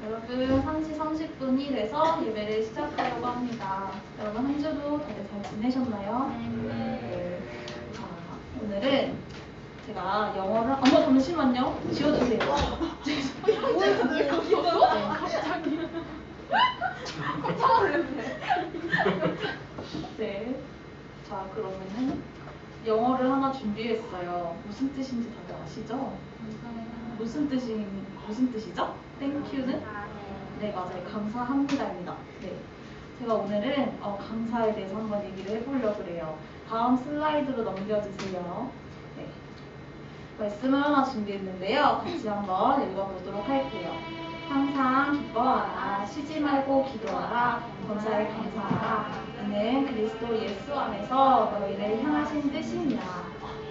여러분 1시 30분이 돼서 예배를 시작하려고 합니다. 여러분 한 주도 다들 잘 지내셨나요? 네. 자, 오늘은 제가 영어를 어머 잠시만요. 지워주세요. 왜 거기 있어? 갑자기. 깜짝 놀랐네. 네. 자 그러면은 영어를 하나 준비했어요. 무슨 뜻인지 다들 아시죠? 무슨 뜻이죠? 땡큐는? 네 맞아요. 감사합니다입니다. 네. 제가 오늘은 감사에 대해서 한번 얘기를 해보려고 해요. 다음 슬라이드로 넘겨주세요. 네. 말씀을 하나 준비했는데요. 같이 한번 읽어보도록 할게요. 항상 기뻐하라. 쉬지 말고 기도하라. 범사에 감사하라. 이는 그리스도 예수 안에서 너희를 향하신 뜻이니라.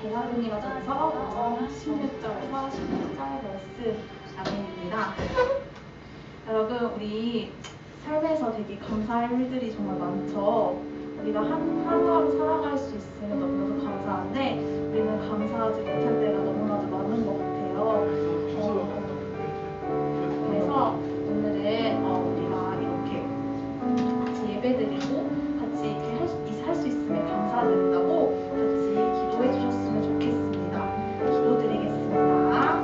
대사도니가 전서 16절에서 16절 말씀 아멘입니다. 여러분 우리 삶에서 되게 감사할 일들이 정말 많죠. 우리가 하루하루 살아갈 수 있으면 너무나도 감사한데 우리는 감사하지 못할 때가 너무나도 많은 것 같아요. 그래서 오늘은 우리가 이렇게 같이 예배드리고 같이 이렇게 할 수 있으면 감사드린다고 같이 기도해 주셨으면 좋겠습니다. 기도드리겠습니다.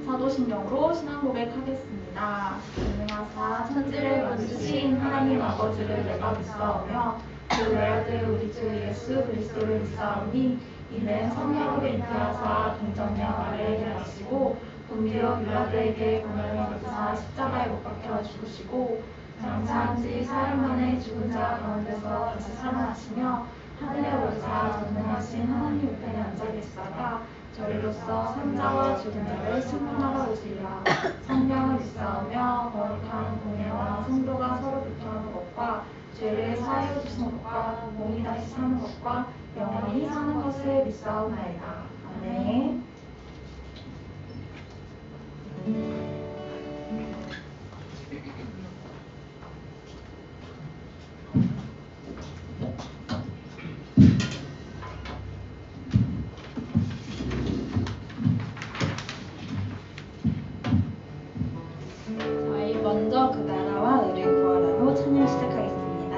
사도신경으로 신앙 고백하겠습니다. 전능하사 천지를 만드신 하나님 아버지를 내가 믿사오며 그 외아들 우리 주 예수 그리스도를 믿사오니 이는 성령으로 잉태하사 동정녀 마리아에게 나시고 본디오 빌라도에게 고난을 받으사 십자가에 못 박혀 죽으시고 장사한 지 사흘 만에 죽은 자 가운데서 다시 살아나시며 하늘에 오르사 전능하신 하나님 우편에 앉아 계시다가 저리로서 산자와 죽은 자를 심판하러 오시리라. 성령을 믿사오며 거룩한 공예와 성도가 서로 교통하는 것과 죄를 사하여 주시는 것과 몸이 다시 사는 것과 영원히 사는 것을 믿사옵나이다. 아멘. 저희 먼저 그 나라와 의를 구하라로 찬양 시작하겠습니다.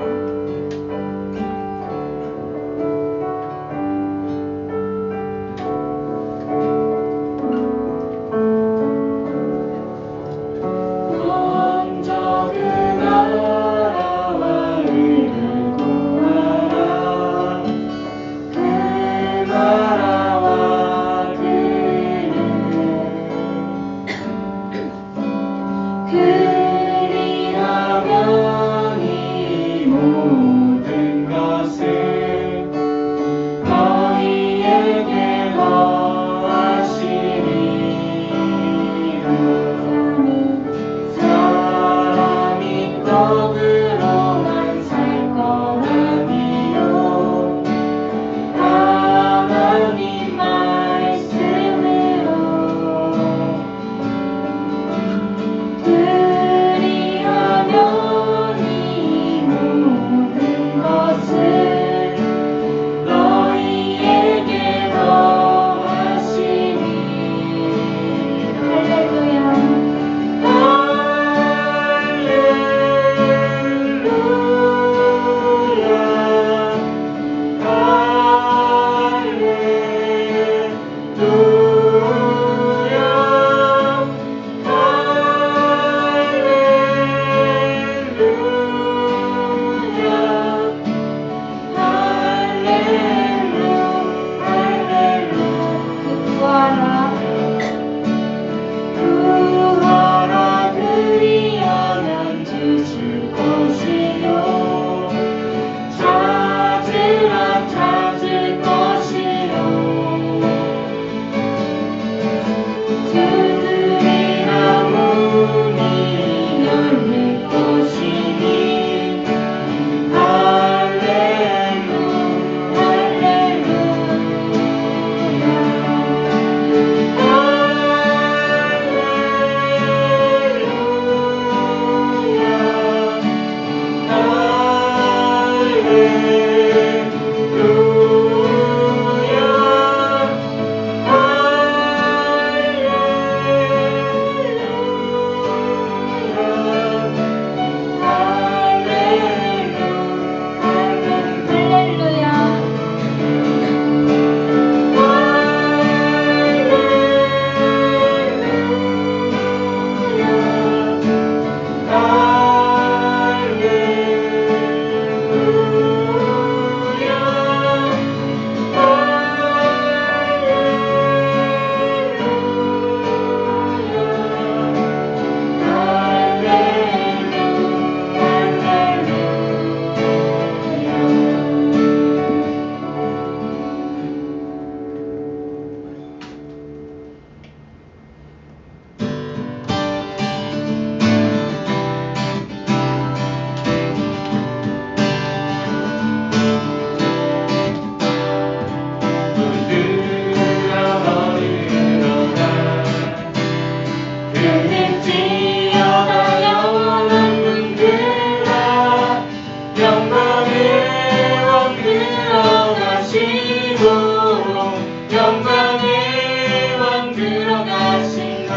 들어가시도록 영광의 왕 들어가신다.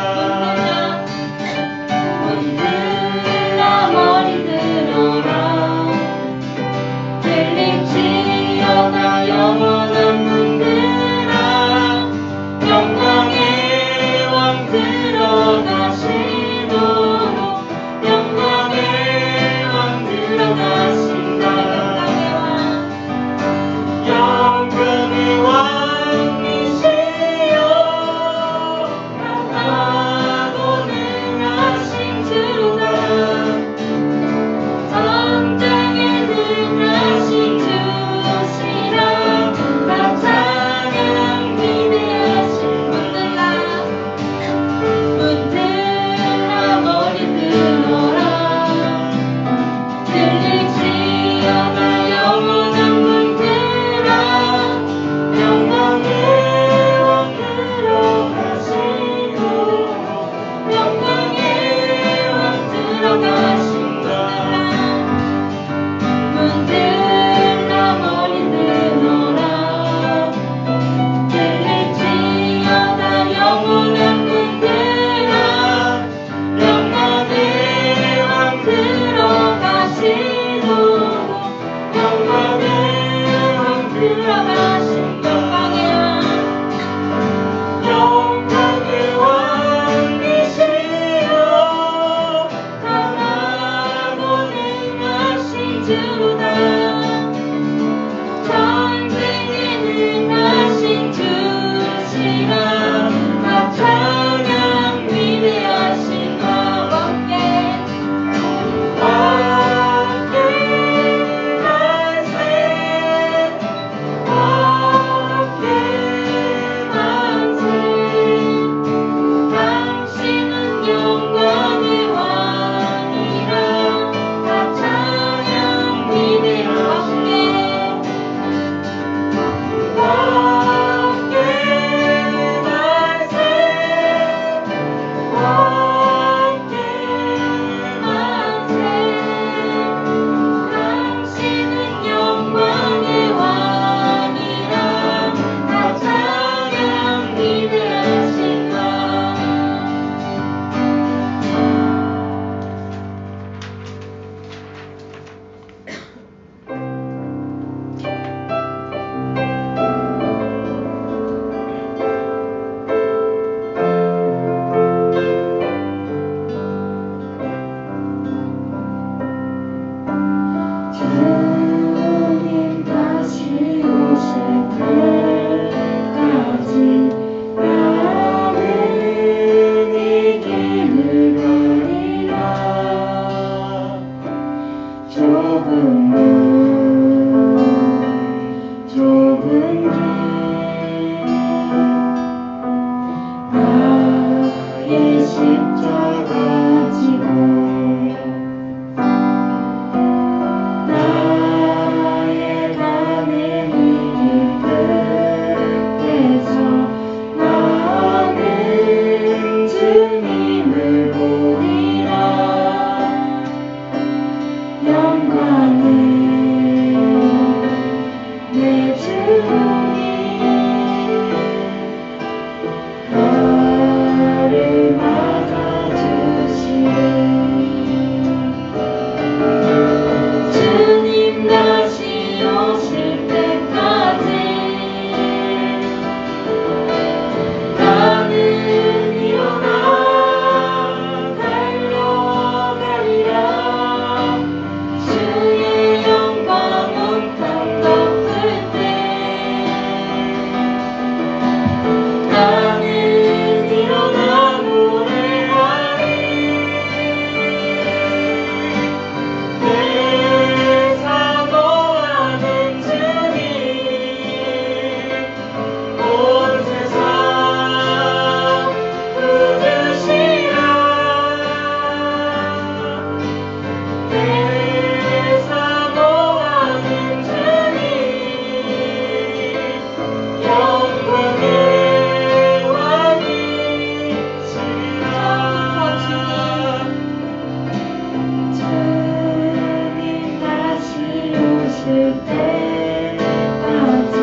문들라 머리 들어라 들릴지어다 영원한 문들아 영광의 왕 들어가시도록 영광의 왕 들어가신다. 영광의 왕이시여 강하고 능하신 주로다. 전쟁에 능하신 주시라. 다 찬양 위대하신 문들아 머리 들어라 들릴지어다 영원한 문들아 영광의 왕 들어가시도록 영광의 왕 들어가신다. 문들아 머리 들어라 들릴지어다 영원한 문들아 영광의 왕 들어가시도록 영광의 왕 들어가신 영광의 왕이시여 강하고 능하신 주로다. 전쟁에 능하신 주시라. 다 찬양 위대하신 왕께 만세 왕께 만세. 당신은 영광의 왕이라. 다 찬양 위대하신 왕께 만세 왕께 만세. 당신은 영광의 왕이라. 다 찬양 위대하신 왕. 주님 다시 오실 때까지 나는 이 길을 걸으리라. 좁은 길 나의 십자가 지고 나의 가는 이 길 끝에서 나는 주님을 보리라. 영광을 내 주님 나를 맞아주시네. 주님 다시 오실 때까지 나는 일어나 달려가리라. 주의 영광 온탕 덮을 때 나는 일어나 노래하리. 내 사모하는 주님 온 세상 부르시라. 내 사모하는 주님 영광의 왕이시라. 주님 다시 오실 때까지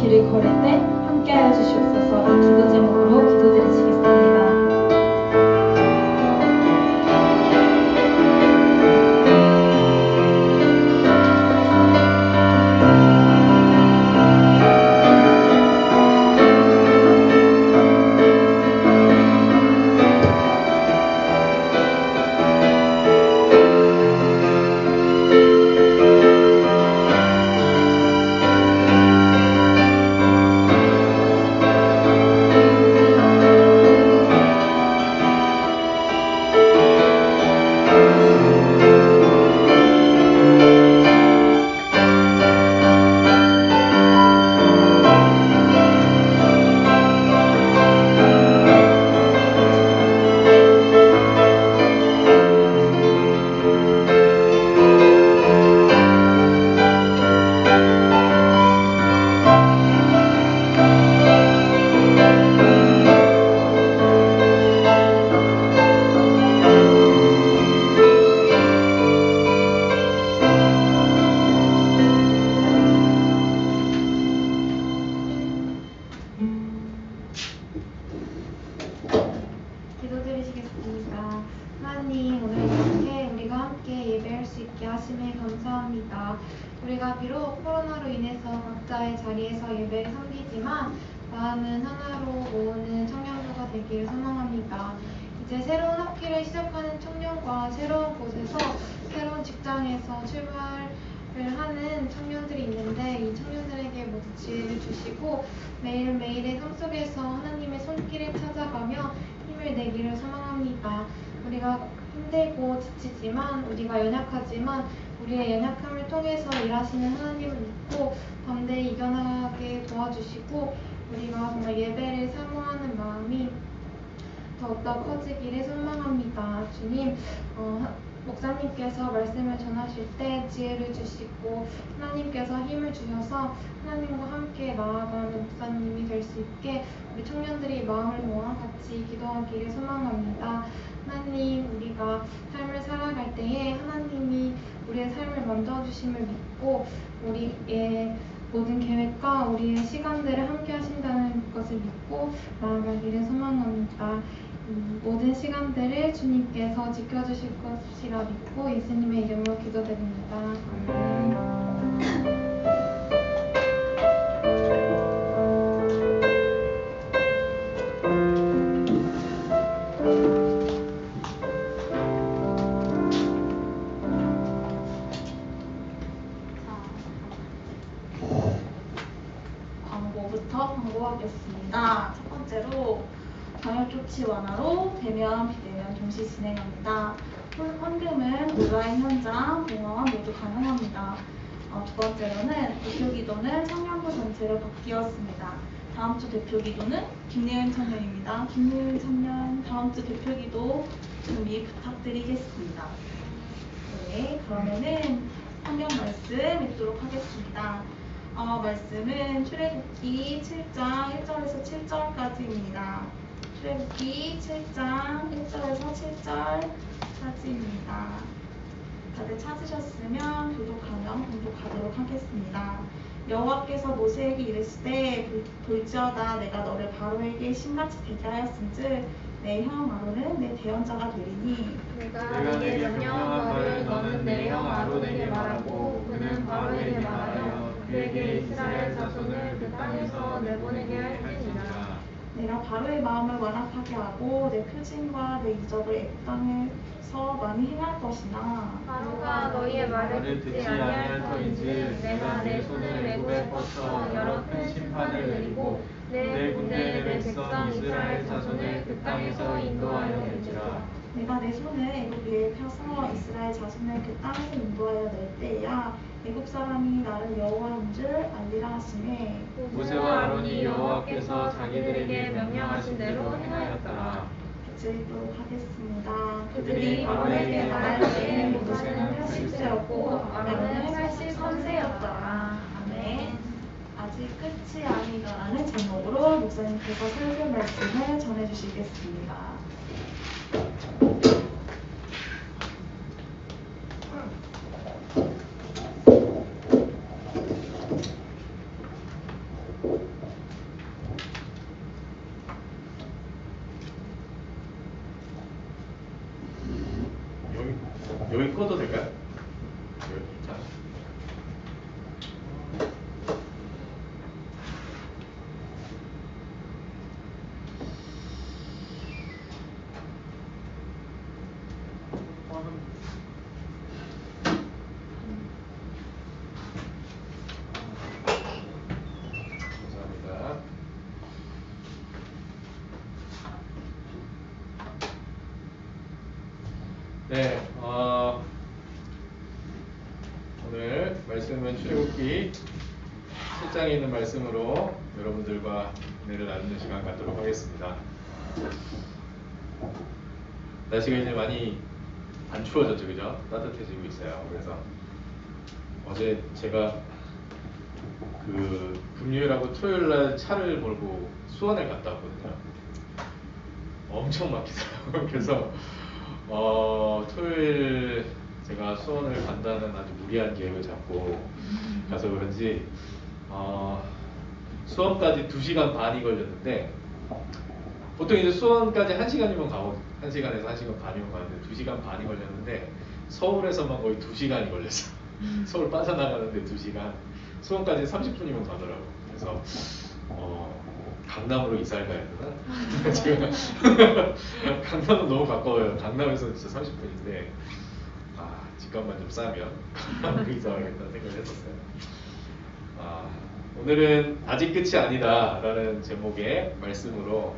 길을 걸을 때 함께하여 주시옵소서. 이 기도 제목으로 기도드리시겠습니다. 기도드리시겠습니다. 하나님, 오늘 이렇게 우리가 함께 예배할 수 있게 하심에 감사합니다. 우리가 비록 코로나로 인해서 각자의 자리에서 예배를 섬기지만 마음은 하나로 모으는 청년부가 되기를 소망합니다. 이제 새로운 학기를 시작하는 청년과 새로운 곳에서 새로운 직장에서 출발을 하는 청년들이 있는데 이 청년들에게 모두 지혜를 주시고 매일매일의 삶 속에서 하나님의 손길을 찾아가며 힘을 내기를 소망합니다. 우리가 힘들고 지치지만 우리가 연약하지만 우리의 연약함을 통해서 일하시는 하나님을 믿고 담대히 이겨나가게 도와주시고 우리가 정말 예배를 사모하는 마음이 더욱더 커지기를 소망합니다. 주님, 목사님께서 말씀을 전하실 때 지혜를 주시고 하나님께서 힘을 주셔서 하나님과 함께 나아가는 목사님이 될 수 있게 우리 청년들이 마음을 모아 같이 기도하기를 소망합니다. 하나님, 우리가 삶을 살아갈 때에 하나님이 우리의 삶을 만져주심을 믿고 우리의 모든 계획과 우리의 시간들을 함께 하신다는 것을 믿고 나아가기를 소망합니다. 모든 시간들을 주님께서 지켜주실 것이라 믿고 예수님의 이름으로 기도드립니다. 아멘. 광고부터 광고하겠습니다. 첫 번째로 방역 조치 완화로 대면, 비대면 동시 진행합니다. 헌금은 온라인 현장, 공원 모두 가능합니다. 두 번째로는 대표 기도는 청년부 전체로 바뀌었습니다. 다음 주 대표 기도는 김예은 청년입니다. 김예은 청년 다음 주 대표 기도 준비 부탁드리겠습니다. 네, 그러면은 성경 말씀 읽도록 하겠습니다. 말씀은 출애굽기 7장 1절에서 7절까지입니다. 출애굽기 7장 1절에서 7절까지입니다. 다들 찾으셨으면 교독하면 공독하도록 하겠습니다. 여호와께서 모세에게 이르시되 볼지어다 내가 너를 바로에게 신같이 되게 하였은즉 내 형 아론은 내 대언자가 되리니 내가 네게 명령한 바를 너는 내 형 아론에게 말하고 그는 바로에게 말하여 그에게 이스라엘 자손을 그 땅에서 내보내게 할지니라. 내가 바로의 마음을 완악하게 하고 내 표징과 내 이적을 애굽 땅에서 많이 행할 것이나 바로가 너희의 말을 듣지 아니할 터인지 내가 내 손을 애굽에 뻗쳐 여러 큰 심판을 내리고 내 군대 내 백성 이스라엘 자손을 그 땅에서 인도하여 낼지라. 내가 내 손을 애굽 위에 펴서 이스라엘 자손을 그 땅에서 인도하여 낼 때야 애굽 사람이 나를 여호와인 줄 알리라 하시매 모세와 아론이 여호와께서 자기들에게 명령하신 대로 행하였더라. 같이 읽도록 하겠습니다. 그들이 바로에게 말할 때에 모세는 80세였고 아론은 83세였더라. 아멘. 아직 끝이 아니다라는 제목으로 목사님께서 설교 말씀을 전해주시겠습니다. 출애굽기 7장에 있는 말씀으로 여러분들과 은혜를 나누는 시간 갖도록 하겠습니다. 날씨가 이제 많이 안 추워졌죠, 그죠? 따뜻해지고 있어요. 그래서 어제 제가 그 금요일하고 토요일날 차를 몰고 수원에 갔다 왔거든요. 엄청 막히더라고요. 그래서 토요일 제가 수원을 간다는 아주 무리한 계획을 잡고 가서 그런지 수원까지 2시간 반이 걸렸는데, 보통 이제 수원까지 1시간이면 가고 1시간에서 1시간 반이면 가는데 2시간 반이 걸렸는데 서울에서만 거의 2시간이 걸렸어요. 서울 빠져나가는데 2시간, 수원까지 30분이면 가더라고요. 그래서 강남으로 이사를 가야 되나? 제가 강남은 너무 가까워요. 강남에서 진짜 30분인데 집값만 좀 싸면 강남으로 이사 가야겠다는 생각을 했었어요. 오늘은 아직 끝이 아니다 라는 제목의 말씀으로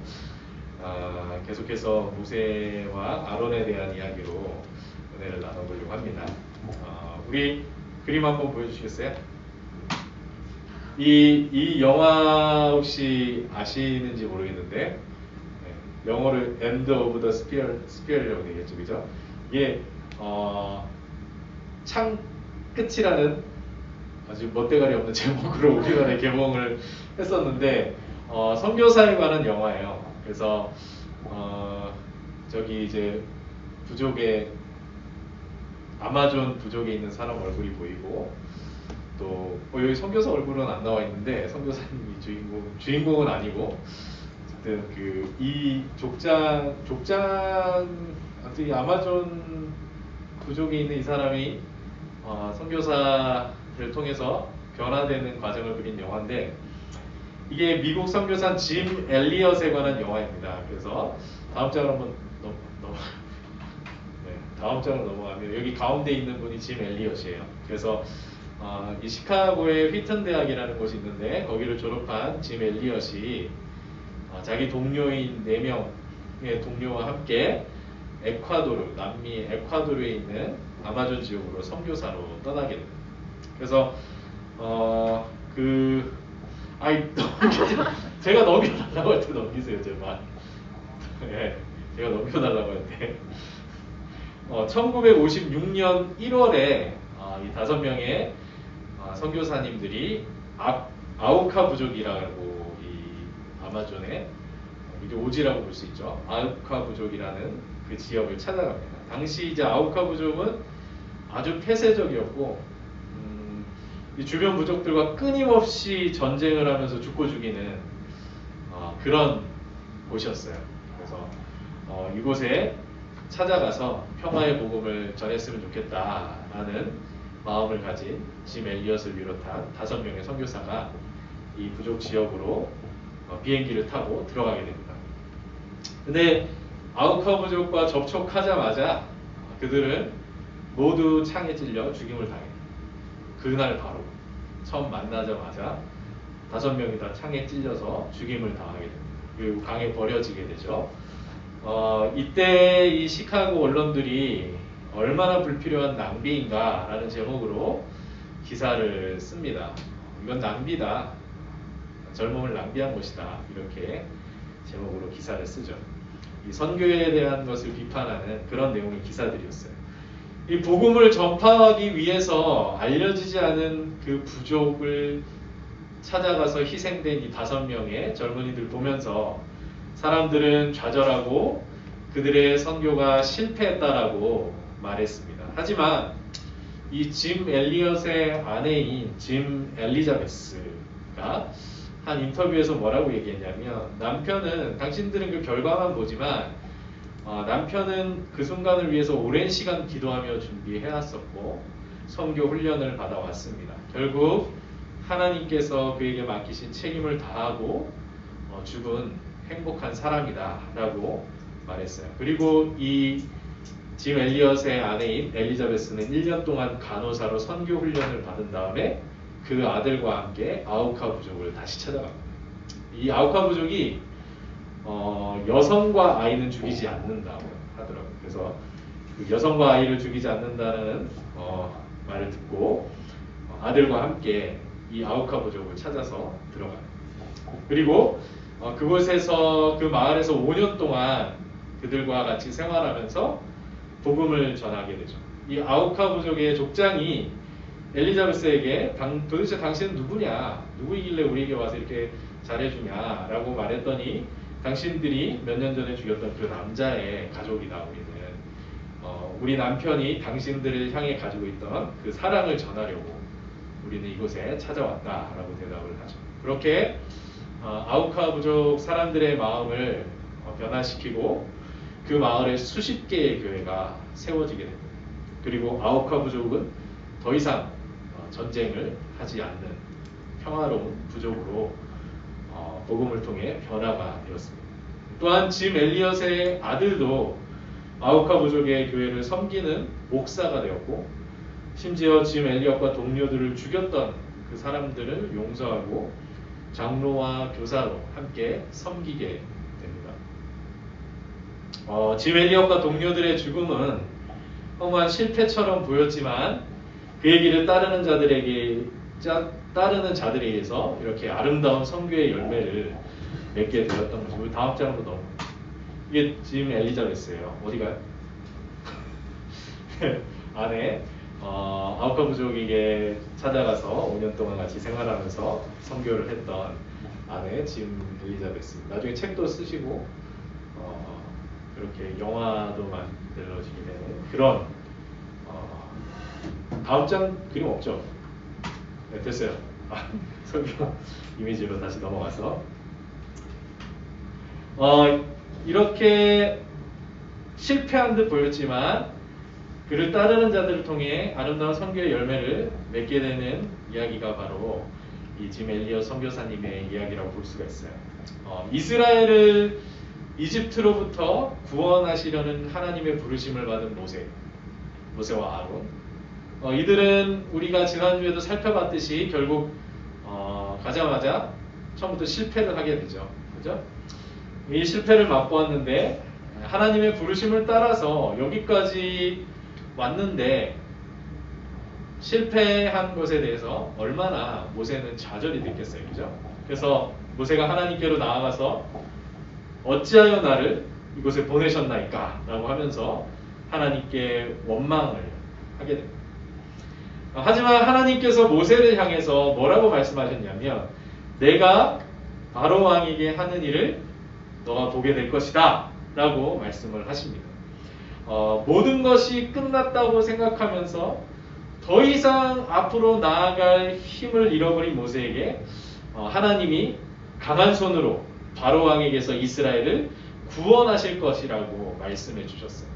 계속해서 모세와 아론에 대한 이야기로 은혜를 나눠보려고 합니다. 우리 그림 한번 보여주시겠어요? 이 영화 혹시 아시는지 모르겠는데, 네, 영어로 End of the Spear이라고 되겠죠, 그죠? 이게 창 끝이라는 아주 멋대가리 없는 제목으로 우리나라에 개봉을 했었는데, 선교사에 관한 영화예요. 그래서 저기 이제 부족의 아마존 부족에 있는 사람 얼굴이 보이고, 또 여기 선교사 얼굴은 안 나와 있는데 선교사님이 주인공은 아니고, 어쨌든 그 이 족장 아무튼 이 아마존 부족에 있는 이 사람이 선교사를 통해서 변화되는 과정을 그린 영화인데, 이게 미국 선교사 짐 엘리엇에 관한 영화입니다. 그래서 다음 장으로 한번 다음 장으로 넘어가면 여기 가운데 있는 분이 짐 엘리엇이에요. 그래서 이 시카고의 휘튼 대학이라는 곳이 있는데 거기를 졸업한 짐 엘리엇이 자기 동료인 4명의 동료와 함께 에콰도르, 남미 에콰도르에 있는 아마존 지역으로 선교사로 떠나게 됩니다. 그래서 제가 넘겨달라고 할 때 넘기세요, 제발. 네, 제가 넘겨달라고 할 때. 1956년 1월에 이 5명의 선교사님들이 아우카 부족이라고 이 아마존의 이제 오지라고 볼 수 있죠. 아우카 부족이라는 그 지역을 찾아갑니다. 당시 이제 아우카 부족은 아주 폐쇄적이었고, 이 주변 부족들과 끊임없이 전쟁을 하면서 죽고 죽이는 그런 곳이었어요. 그래서 이곳에 찾아가서 평화의 복음을 전했으면 좋겠다라는 마음을 가진 짐 엘리엇을 비롯한 5명의 선교사가 이 부족 지역으로 비행기를 타고 들어가게 됩니다. 근데 아우카 부족과 접촉하자마자 그들은 모두 창에 찔려 죽임을 당해요. 그날 바로 처음 만나자마자 5명이 다 창에 찔려서 죽임을 당하게 됩니다. 그리고 강에 버려지게 되죠. 이때 이 시카고 언론들이 얼마나 불필요한 낭비인가 라는 제목으로 기사를 씁니다. 이건 낭비다, 젊음을 낭비한 것이다, 이렇게 제목으로 기사를 쓰죠. 이 선교에 대한 것을 비판하는 그런 내용의 기사들이었어요. 이 복음을 전파하기 위해서 알려지지 않은 그 부족을 찾아가서 희생된 이 5명의 젊은이들 보면서 사람들은 좌절하고 그들의 선교가 실패했다라고 말했습니다. 하지만 이 짐 엘리엇의 아내인 짐 엘리자베스가 한 인터뷰에서 뭐라고 얘기했냐면, 남편은, 당신들은 그 결과만 보지만 남편은 그 순간을 위해서 오랜 시간 기도하며 준비해왔었고 선교 훈련을 받아왔습니다. 결국 하나님께서 그에게 맡기신 책임을 다하고 죽은 행복한 사람이다 라고 말했어요. 그리고 이 짐 엘리엇의 아내인 엘리자베스는 1년 동안 간호사로 선교 훈련을 받은 다음에 그 아들과 함께 아우카 부족을 다시 찾아갑니다. 이 아우카 부족이 여성과 아이는 죽이지 않는다고 하더라고요. 그래서 그 여성과 아이를 죽이지 않는다는 말을 듣고 아들과 함께 이 아우카 부족을 찾아서 들어가요. 그리고 그곳에서 그 마을에서 5년 동안 그들과 같이 생활하면서 복음을 전하게 되죠. 이 아우카 부족의 족장이 엘리자베스에게 도대체 당신은 누구냐? 누구이길래 우리에게 와서 이렇게 잘해주냐? 라고 말했더니 당신들이 몇 년 전에 죽였던 그 남자의 가족이다. 우리는 우리 남편이 당신들을 향해 가지고 있던 그 사랑을 전하려고 우리는 이곳에 찾아왔다. 라고 대답을 하죠. 그렇게 아우카 부족 사람들의 마음을 변화시키고 그 마을에 수십 개의 교회가 세워지게 됩니다. 그리고 아우카 부족은 더 이상 전쟁을 하지 않는 평화로운 부족으로 복음을 통해 변화가 되었습니다. 또한 짐 엘리엇의 아들도 아우카 부족의 교회를 섬기는 목사가 되었고, 심지어 짐 엘리엇과 동료들을 죽였던 그 사람들을 용서하고 장로와 교사로 함께 섬기게 됩니다. 짐 엘리엇과 동료들의 죽음은 험한 실패처럼 보였지만 그의 길을 따르는 자들에게서 이렇게 아름다운 선교의 열매를 맺게 되었던 것이고, 우리 다음 장으로 넘어가요. 이게 짐 엘리자베스예요. 어디 가요? 안에 아우카 부족에게 찾아가서 5년 동안 같이 생활하면서 선교를 했던 아내 짐 엘리자베스. 나중에 책도 쓰시고 그렇게 영화도 만들어지게 되는 그런 다음 장 그림 없죠? 네, 됐어요. 선교 이미지로 다시 넘어가서 이렇게 실패한 듯 보였지만 그를 따르는 자들을 통해 아름다운 선교의 열매를 맺게 되는 이야기가 바로 이 짐 엘리엇 선교사님의 이야기라고 볼 수가 있어요. 이스라엘을 이집트로부터 구원하시려는 하나님의 부르심을 받은 모세와 아론. 이들은 우리가 지난주에도 살펴봤듯이 결국 가자마자 처음부터 실패를 하게 되죠. 그죠? 이 실패를 맛보았는데 하나님의 부르심을 따라서 여기까지 왔는데 실패한 것에 대해서 얼마나 모세는 좌절이 됐겠어요. 그죠? 그래서 모세가 하나님께로 나아가서 어찌하여 나를 이곳에 보내셨나이까? 라고 하면서 하나님께 원망을 하게 됩니다. 하지만 하나님께서 모세를 향해서 뭐라고 말씀하셨냐면 내가 바로 왕에게 하는 일을 너가 보게 될 것이다 라고 말씀을 하십니다. 모든 것이 끝났다고 생각하면서 더 이상 앞으로 나아갈 힘을 잃어버린 모세에게 하나님이 강한 손으로 바로 왕에게서 이스라엘을 구원하실 것이라고 말씀해 주셨어요.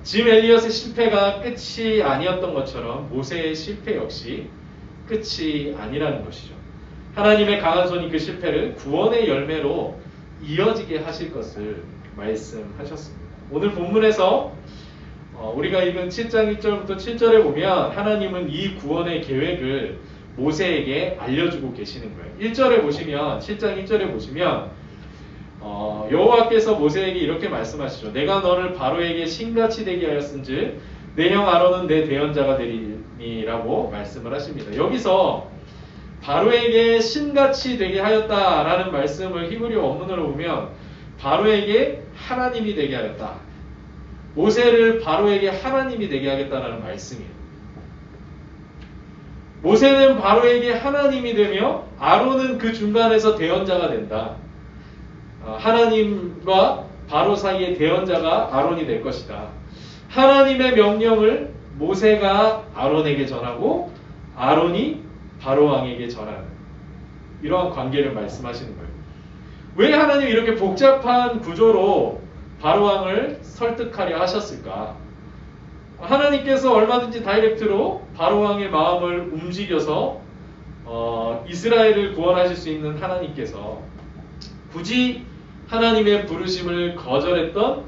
짐 엘리엇의 실패가 끝이 아니었던 것처럼 모세의 실패 역시 끝이 아니라는 것이죠. 하나님의 강한 손이 그 실패를 구원의 열매로 이어지게 하실 것을 말씀하셨습니다. 오늘 본문에서 우리가 읽은 7장 1절부터 7절에 보면 하나님은 이 구원의 계획을 모세에게 알려주고 계시는 거예요. 1절에 보시면 7장 1절에 보시면 여호와께서 모세에게 이렇게 말씀하시죠. 내가 너를 바로에게 신같이 되게 하였은즉 내 형 아론은 내 대언자가 되리니라고 말씀을 하십니다. 여기서 바로에게 신같이 되게 하였다라는 말씀을 히브리어 원문으로 보면 바로에게 하나님이 되게 하였다. 모세를 바로에게 하나님이 되게 하겠다라는 말씀이에요. 모세는 바로에게 하나님이 되며 아론은 그 중간에서 대언자가 된다. 하나님과 바로 사이의 대언자가 아론이 될 것이다. 하나님의 명령을 모세가 아론에게 전하고 아론이 바로 왕에게 전하는 이러한 관계를 말씀하시는 거예요. 왜 하나님이 이렇게 복잡한 구조로 바로 왕을 설득하려 하셨을까? 하나님께서 얼마든지 다이렉트로 바로 왕의 마음을 움직여서 이스라엘을 구원하실 수 있는 하나님께서 굳이 하나님의 부르심을 거절했던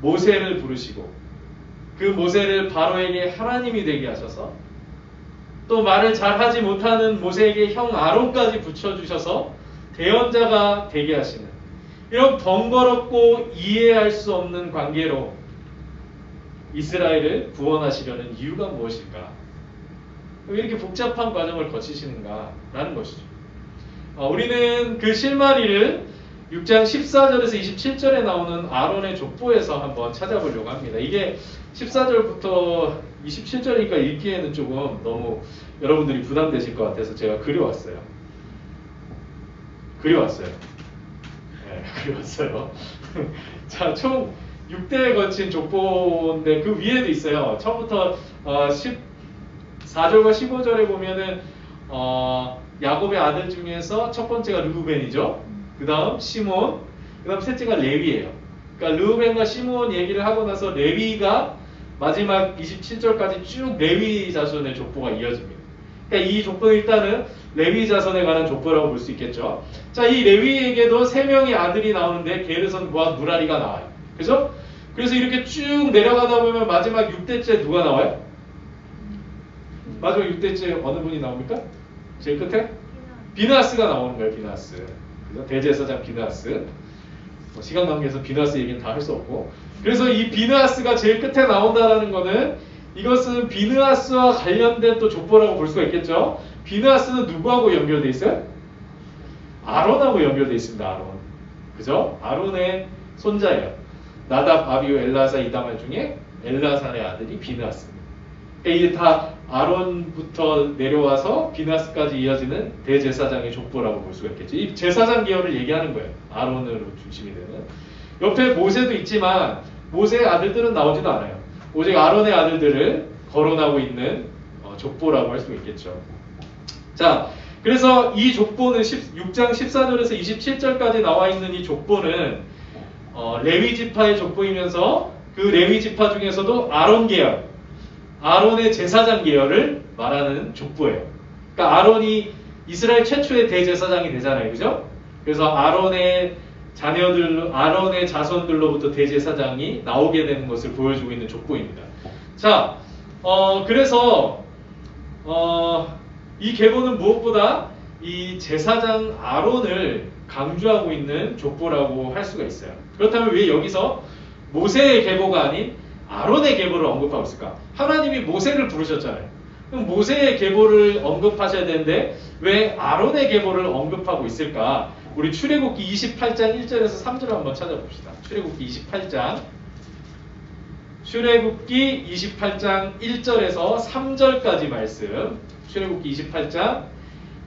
모세를 부르시고 그 모세를 바로에게 하나님이 되게 하셔서 또 말을 잘하지 못하는 모세에게 형 아론까지 붙여주셔서 대언자가 되게 하시는 이런 번거롭고 이해할 수 없는 관계로 이스라엘을 구원하시려는 이유가 무엇일까? 왜 이렇게 복잡한 과정을 거치시는가라는 것이죠. 우리는 그 실마리를 6장 14절에서 27절에 나오는 아론의 족보에서 한번 찾아보려고 합니다. 이게 14절부터 27절이니까 읽기에는 조금 너무 여러분들이 부담되실 것 같아서 제가 그려왔어요. 네, 그려왔어요. 자, 총 6대에 거친 족보인데 그 위에도 있어요. 처음부터 14절과 15절에 보면은 야곱의 아들 중에서 첫 번째가 르우벤이죠. 그 다음 시몬, 그 다음 셋째가 레위예요. 그러니까 르우벤과 시몬 얘기를 하고 나서 레위가 마지막 27절까지 쭉 레위 자손의 족보가 이어집니다. 그러니까 이 족보는 일단은 레위 자손에 관한 족보라고 볼 수 있겠죠. 자, 이 레위에게도 3명의 아들이 나오는데 게르손과 무라리가 나와요. 그죠? 그래서 이렇게 쭉 내려가다 보면 마지막 6대째 누가 나와요? 마지막 6대째 어느 분이 나옵니까? 제일 끝에? 비느하스가 나오는 거예요. 비느하스. 그죠? 대제사장 비느하스. 시간 관계에서 비느하스 얘기는 다 할 수 없고. 그래서 이 비느하스가 제일 끝에 나온다라는 거는 이것은 비느하스와 관련된 또 족보라고 볼 수가 있겠죠. 비느하스는 누구하고 연결돼 있어요? 아론하고 연결돼 있습니다. 아론. 그죠? 아론의 손자예요. 나답, 아비후, 엘라사, 이다말 중에 엘라살의 아들이 비느하스입니다. 그러니까 이게 다 아론부터 내려와서 비느하스까지 이어지는 대제사장의 족보라고 볼 수가 있겠죠. 이 제사장 계열을 얘기하는 거예요. 아론으로 중심이 되는. 옆에 모세도 있지만 모세의 아들들은 나오지도 않아요. 오직 아론의 아들들을 거론하고 있는 족보라고 할 수 있겠죠. 자, 그래서 이 족보는 6장 14절에서 27절까지 나와 있는 이 족보는 레위 지파의 족보이면서 그 레위 지파 중에서도 아론 계열, 아론의 제사장 계열을 말하는 족보예요. 그러니까 아론이 이스라엘 최초의 대제사장이 되잖아요. 그죠? 그래서 아론의 자녀들, 아론의 자손들로부터 대제사장이 나오게 되는 것을 보여주고 있는 족보입니다. 자, 그래서 이 계보는 무엇보다 이 제사장 아론을 강조하고 있는 족보라고 할 수가 있어요. 그렇다면 왜 여기서 모세의 계보가 아닌 아론의 계보를 언급하고 있을까? 하나님이 모세를 부르셨잖아요. 그럼 모세의 계보를 언급하셔야 되는데 왜 아론의 계보를 언급하고 있을까? 우리 출애굽기 28장 1절에서 3절을 한번 찾아봅시다. 출애굽기 28장 1절에서 3절까지 말씀. 출애굽기 28장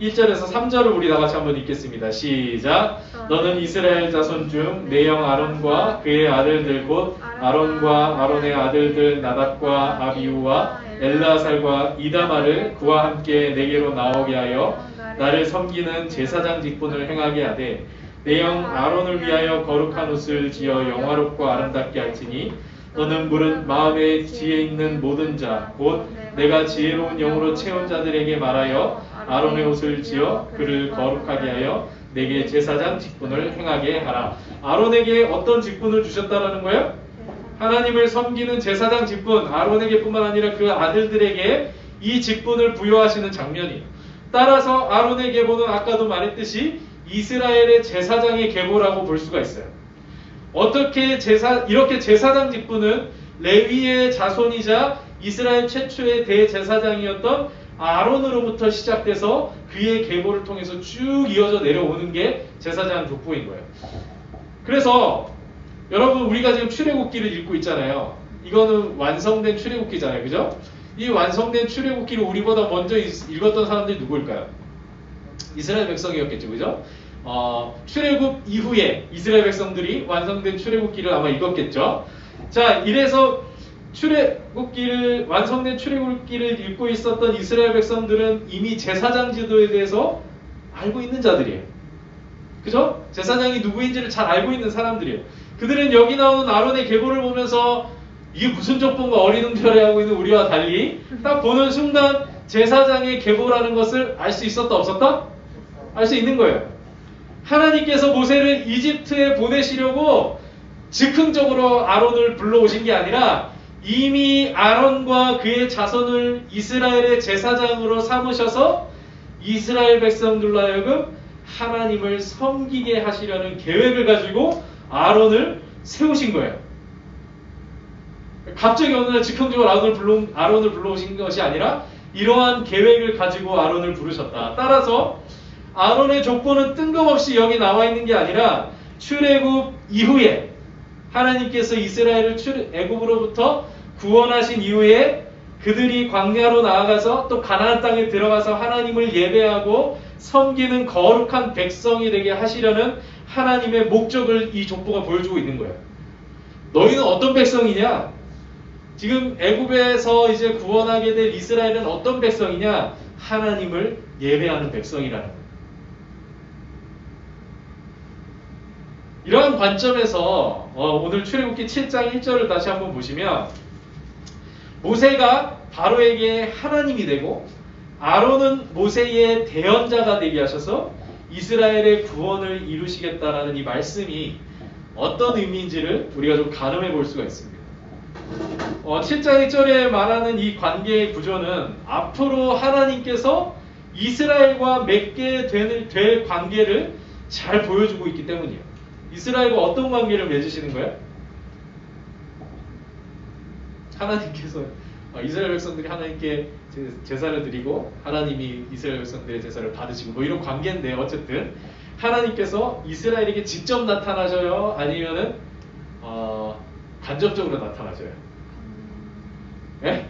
1절에서 3절을 우리 다 같이 한번 읽겠습니다. 시작. 너는 이스라엘 자손 중 내 형 아론과 그의 아들들 곧 아론과 아론의 아들들 나답과 아비후와 엘라살과 이다말을 그와 함께 내게로 나오게 하여 나를 섬기는 제사장 직분을 행하게 하되 내 형 아론을 위하여 거룩한 옷을 지어 영화롭고 아름답게 할지니 너는 물은 마음에 지혜 있는 모든 자 곧 내가 지혜로운 영으로 채운 자들에게 말하여 아론의 옷을 지어 그를 거룩하게 하여 내게 제사장 직분을 행하게 하라. 아론에게 어떤 직분을 주셨다라는 거예요? 하나님을 섬기는 제사장 직분, 아론에게뿐만 아니라 그 아들들에게 이 직분을 부여하시는 장면이에요. 따라서 아론의 계보는 아까도 말했듯이 이스라엘의 제사장의 계보라고 볼 수가 있어요. 어떻게 이렇게 제사장 직분은 레위의 자손이자 이스라엘 최초의 대제사장이었던 아론으로부터 시작돼서 그의 계보를 통해서 쭉 이어져 내려오는 게 제사장 족보인 거예요. 그래서 여러분 우리가 지금 출애굽기를 읽고 있잖아요. 이거는 완성된 출애굽기잖아요. 그죠? 이 완성된 출애굽기를 우리보다 먼저 읽었던 사람들이 누구일까요? 이스라엘 백성이었겠죠. 그죠? 출애굽 이후에 이스라엘 백성들이 완성된 출애굽기를 아마 읽었겠죠. 자, 이래서 완성된 출애굽기를 읽고 있었던 이스라엘 백성들은 이미 제사장 제도에 대해서 알고 있는 자들이에요. 그죠? 제사장이 누구인지를 잘 알고 있는 사람들이에요. 그들은 여기 나오는 아론의 계보를 보면서 이게 무슨 족보인가 어리둥절해하고 있는 우리와 달리 딱 보는 순간 제사장의 계보라는 것을 알 수 있었다 없었다? 알 수 있는 거예요. 하나님께서 모세를 이집트에 보내시려고 즉흥적으로 아론을 불러오신 게 아니라 이미 아론과 그의 자손을 이스라엘의 제사장으로 삼으셔서 이스라엘 백성들로 하여금 하나님을 섬기게 하시려는 계획을 가지고 아론을 세우신 거예요. 갑자기 어느 날 즉흥적으로 아론을 불러오신 것이 아니라 이러한 계획을 가지고 아론을 부르셨다. 따라서 아론의 족보는 뜬금없이 여기 나와 있는 게 아니라 출애굽 이후에 하나님께서 이스라엘을 애굽으로부터 구원하신 이후에 그들이 광야로 나아가서 또 가나안 땅에 들어가서 하나님을 예배하고 섬기는 거룩한 백성이 되게 하시려는 하나님의 목적을 이 족보가 보여주고 있는 거예요. 너희는 어떤 백성이냐? 지금 애굽에서 이제 구원하게 될 이스라엘은 어떤 백성이냐? 하나님을 예배하는 백성이라는 거예요. 이러한 관점에서 오늘 출애굽기 7장 1절을 다시 한번 보시면 모세가 바로에게 하나님이 되고 아론은 모세의 대언자가 되게 하셔서 이스라엘의 구원을 이루시겠다라는 이 말씀이 어떤 의미인지를 우리가 좀 가늠해 볼 수가 있습니다. 7장 1절에 말하는 이 관계의 구조는 앞으로 하나님께서 이스라엘과 맺게 될 관계를 잘 보여주고 있기 때문이에요. 이스라엘과 어떤 관계를 맺으시는 거예요? 하나님께서 이스라엘 백성들이 하나님께 제사를 드리고 하나님이 이스라엘 백성들의 제사를 받으시고 뭐 이런 관계인데 어쨌든 하나님께서 이스라엘에게 직접 나타나셔요? 아니면은 간접적으로 나타나셔요? 네?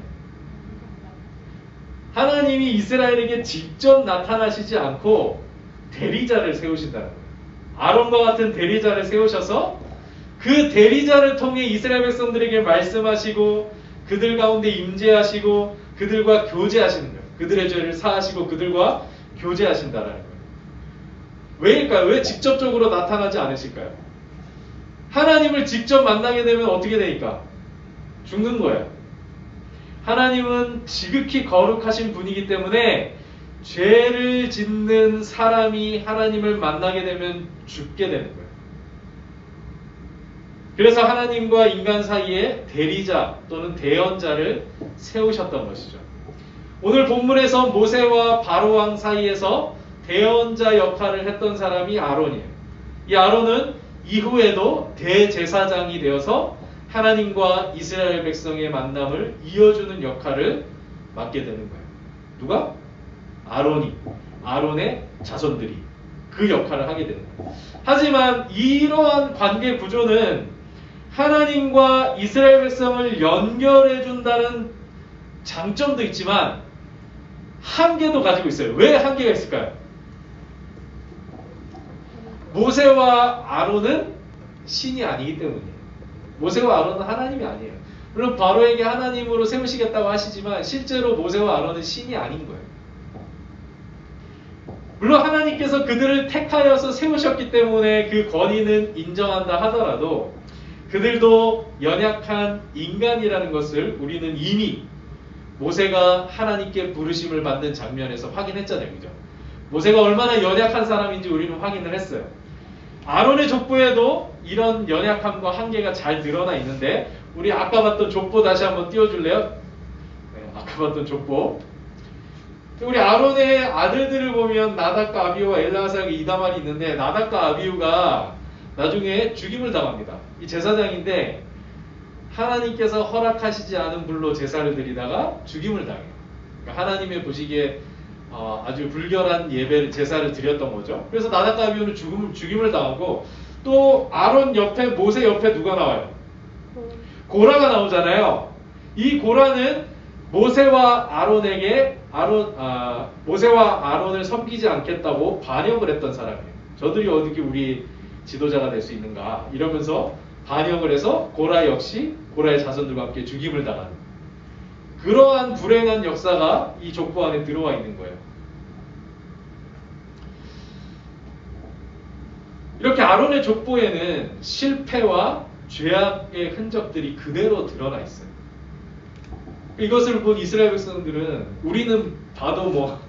하나님이 이스라엘에게 직접 나타나시지 않고 대리자를 세우신다는 거예요. 아론과 같은 대리자를 세우셔서 그 대리자를 통해 이스라엘 백성들에게 말씀하시고 그들 가운데 임재하시고 그들과 교제하시는 거예요. 그들의 죄를 사하시고 그들과 교제하신다는 거예요. 왜일까요? 왜 직접적으로 나타나지 않으실까요? 하나님을 직접 만나게 되면 어떻게 되니까? 죽는 거예요. 하나님은 지극히 거룩하신 분이기 때문에 죄를 짓는 사람이 하나님을 만나게 되면 죽게 되는 거예요. 그래서 하나님과 인간 사이에 대리자 또는 대언자를 세우셨던 것이죠. 오늘 본문에서 모세와 바로왕 사이에서 대언자 역할을 했던 사람이 아론이에요. 이 아론은 이후에도 대제사장이 되어서 하나님과 이스라엘 백성의 만남을 이어주는 역할을 맡게 되는 거예요. 누가? 아론이. 아론의 자손들이 그 역할을 하게 되는 거예요. 하지만 이러한 관계 구조는 하나님과 이스라엘 백성을 연결해 준다는 장점도 있지만 한계도 가지고 있어요. 왜 한계가 있을까요? 모세와 아론은 신이 아니기 때문이에요. 모세와 아론은 하나님이 아니에요. 물론 바로에게 하나님으로 세우시겠다고 하시지만 실제로 모세와 아론은 신이 아닌 거예요. 물론 하나님께서 그들을 택하여서 세우셨기 때문에 그 권위는 인정한다 하더라도 그들도 연약한 인간이라는 것을 우리는 이미 모세가 하나님께 부르심을 받는 장면에서 확인했잖아요. 그죠? 모세가 얼마나 연약한 사람인지 우리는 확인을 했어요. 아론의 족보에도 이런 연약함과 한계가 잘 드러나 있는데 우리 아까 봤던 족보 다시 한번 띄워줄래요? 네, 아까 봤던 족보. 우리 아론의 아들들을 보면 나답과 아비후와 엘르아살과 이다말이 있는데 나답과 아비후가 나중에 죽임을 당합니다. 이 제사장인데 하나님께서 허락하시지 않은 불로 제사를 드리다가 죽임을 당해요. 그러니까 하나님의 보시기에 아주 불결한 예배를 제사를 드렸던 거죠. 그래서 나답과 아비후는 죽임을 당하고 또 아론 옆에 모세 옆에 누가 나와요? 고라가 나오잖아요. 이 고라는 모세와 아론을 섬기지 않겠다고 반역을 했던 사람이에요. 저들이 어떻게 우리 지도자가 될 수 있는가 이러면서 반역을 해서 고라 역시 고라의 자손들과 함께 죽임을 당하는 그러한 불행한 역사가 이 족보 안에 들어와 있는 거예요. 이렇게 아론의 족보에는 실패와 죄악의 흔적들이 그대로 드러나 있어요. 이것을 본 이스라엘 백성들은 우리는 봐도 뭐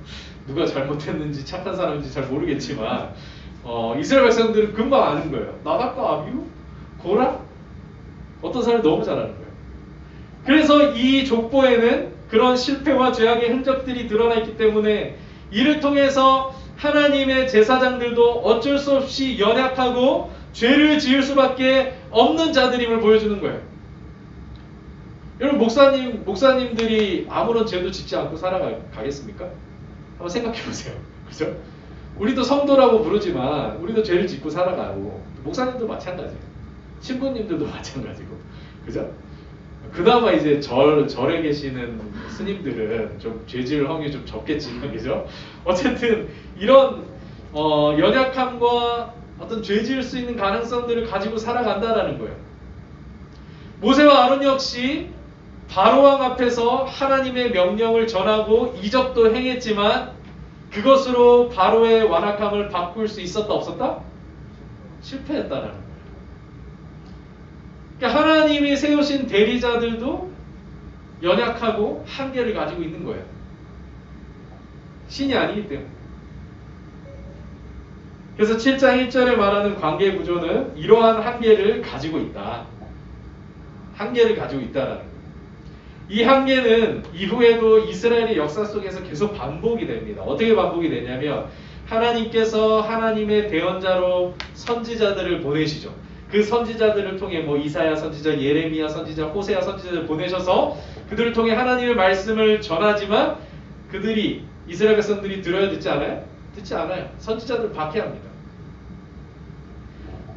누가 잘못했는지 착한 사람인지 잘 모르겠지만 이스라엘 백성들은 금방 아는 거예요. 나답과 아비후? 고라? 어떤 사람이 너무 잘 아는 거예요. 그래서 이 족보에는 그런 실패와 죄악의 흔적들이 드러나 있기 때문에 이를 통해서 하나님의 제사장들도 어쩔 수 없이 연약하고 죄를 지을 수밖에 없는 자들임을 보여주는 거예요. 여러분 목사님들이 아무런 죄도 짓지 않고 살아가겠습니까? 한번 생각해 보세요. 그죠? 우리도 성도라고 부르지만 우리도 죄를 짓고 살아가고 목사님도 마찬가지예요. 신부님들도 마찬가지고. 그죠? 그나마 이제 절에 계시는 스님들은 좀 죄질 확률이 좀 적겠지만, 그죠? 어쨌든 이런 연약함과 어떤 죄 지을 수 있는 가능성들을 가지고 살아간다라는 거예요. 모세와 아론 역시 바로왕 앞에서 하나님의 명령을 전하고 이적도 행했지만 그것으로 바로의 완악함을 바꿀 수 있었다 없었다? 실패했다라는 거예요. 그러니까 하나님이 세우신 대리자들도 연약하고 한계를 가지고 있는 거예요. 신이 아니기 때문에. 그래서 7장 1절에 말하는 관계 구조는 이러한 한계를 가지고 있다. 한계를 가지고 있다라는 거예요. 이 한계는 이후에도 이스라엘의 역사 속에서 계속 반복이 됩니다. 어떻게 반복이 되냐면 하나님께서 하나님의 대언자로 선지자들을 보내시죠. 그 선지자들을 통해 뭐 이사야 선지자, 예레미야 선지자, 호세아 선지자를 보내셔서 그들을 통해 하나님의 말씀을 전하지만 그들이 이스라엘 백성들이 들어야 듣지 않아요? 듣지 않아요. 선지자들을 박해합니다.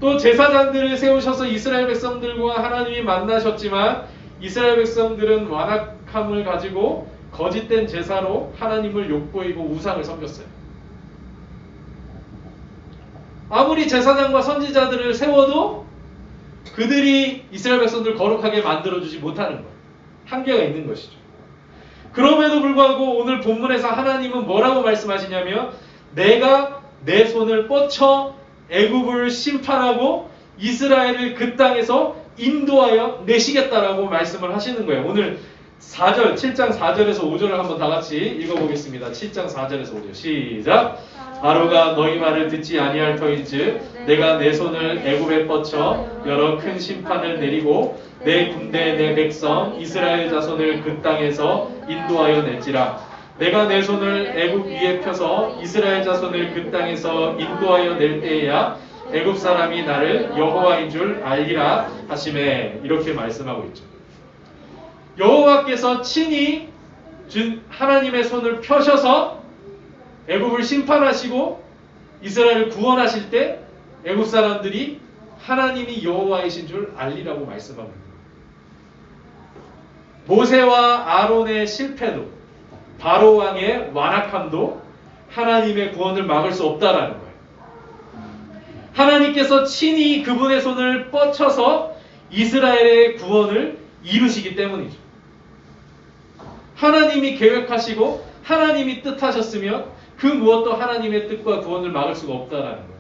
또 제사장들을 세우셔서 이스라엘 백성들과 하나님이 만나셨지만 이스라엘 백성들은 완악함을 가지고 거짓된 제사로 하나님을 욕보이고 우상을 섬겼어요. 아무리 제사장과 선지자들을 세워도 그들이 이스라엘 백성들을 거룩하게 만들어주지 못하는 거예요. 한계가 있는 것이죠. 그럼에도 불구하고 오늘 본문에서 하나님은 뭐라고 말씀하시냐면 내가 내 손을 뻗쳐 애굽을 심판하고 이스라엘을 그 땅에서 인도하여 내시겠다라고 말씀을 하시는 거예요. 오늘 4절, 7장 4절에서 5절을 한번 다 같이 읽어보겠습니다. 7장 4절에서 5절 시작. 바로가 너희 말을 듣지 아니할 터인즉 내가 내 손을 애굽에 뻗쳐 여러 큰 심판을 내리고 내 군대 내 백성 이스라엘 자손을 그 땅에서 인도하여 낼지라. 내가 내 손을 애굽 위에 펴서 이스라엘 자손을 그 땅에서 인도하여 낼 때에야 애굽 사람이 나를 여호와인 줄 알리라 하시매. 이렇게 말씀하고 있죠. 여호와께서 친히 준 하나님의 손을 펴셔서 애굽을 심판하시고 이스라엘을 구원하실 때 애굽 사람들이 하나님이 여호와이신 줄 알리라고 말씀합니다. 모세와 아론의 실패도 바로 왕의 완악함도 하나님의 구원을 막을 수 없다라는 거예요. 하나님께서 친히 그분의 손을 뻗쳐서 이스라엘의 구원을 이루시기 때문이죠. 하나님이 계획하시고 하나님이 뜻하셨으면 그 무엇도 하나님의 뜻과 구원을 막을 수가 없다라는 거예요.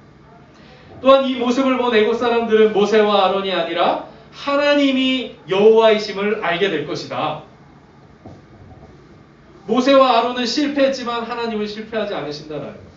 또한 이 모습을 본 애국 사람들은 모세와 아론이 아니라 하나님이 여호와이심을 알게 될 것이다. 모세와 아론은 실패했지만 하나님은 실패하지 않으신다라는 거예요.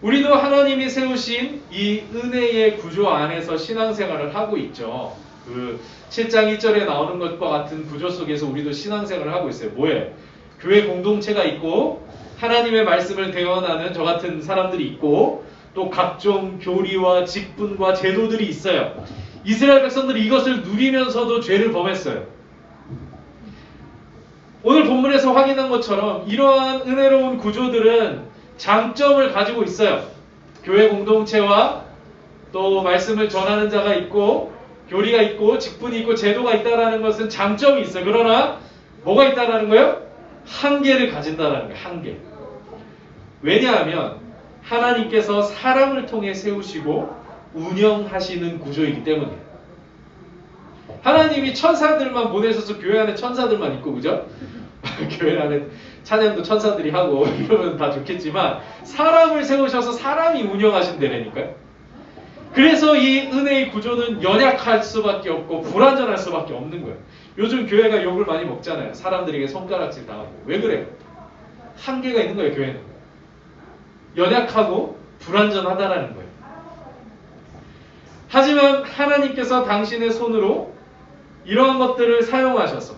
우리도 하나님이 세우신 이 은혜의 구조 안에서 신앙생활을 하고 있죠. 그 7장 1절에 나오는 것과 같은 구조 속에서 우리도 신앙생활을 하고 있어요. 뭐예요? 교회 공동체가 있고 하나님의 말씀을 대언하는 저 같은 사람들이 있고 또 각종 교리와 직분과 제도들이 있어요. 이스라엘 백성들이 이것을 누리면서도 죄를 범했어요. 오늘 본문에서 확인한 것처럼 이러한 은혜로운 구조들은 장점을 가지고 있어요. 교회 공동체와 또 말씀을 전하는 자가 있고 교리가 있고 직분이 있고 제도가 있다는 것은 장점이 있어요. 그러나 뭐가 있다는 거예요? 한계를 가진다는 거예요. 한계. 왜냐하면 하나님께서 사람을 통해 세우시고 운영하시는 구조이기 때문이에요. 하나님이 천사들만 보내셔서 교회 안에 천사들만 있고, 그죠? 교회 안에 찬양도 천사들이 하고 이러면 다 좋겠지만 사람을 세우셔서 사람이 운영하신다니까요. 그래서 이 은혜의 구조는 연약할 수밖에 없고 불완전할 수밖에 없는 거예요. 요즘 교회가 욕을 많이 먹잖아요. 사람들에게 손가락질 당하고. 왜 그래요? 한계가 있는 거예요, 교회는. 연약하고 불완전하다라는 거예요. 하지만 하나님께서 당신의 손으로 이러한 것들을 사용하셔서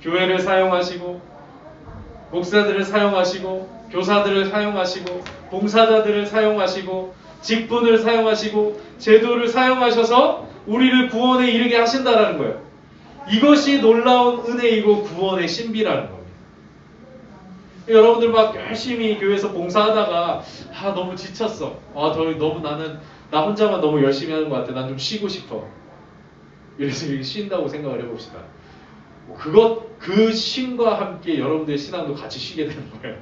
교회를 사용하시고 목사들을 사용하시고 교사들을 사용하시고 봉사자들을 사용하시고 직분을 사용하시고 제도를 사용하셔서 우리를 구원에 이르게 하신다라는 거예요. 이것이 놀라운 은혜이고 구원의 신비라는 겁니다. 여러분들 막 열심히 교회에서 봉사하다가 너무 지쳤어. 너무 나 혼자만 너무 열심히 하는 것 같아. 난 좀 쉬고 싶어. 이래서 이렇게 쉰다고 생각을 해봅시다. 그 쉼과 함께 여러분들의 신앙도 같이 쉬게 되는 거예요.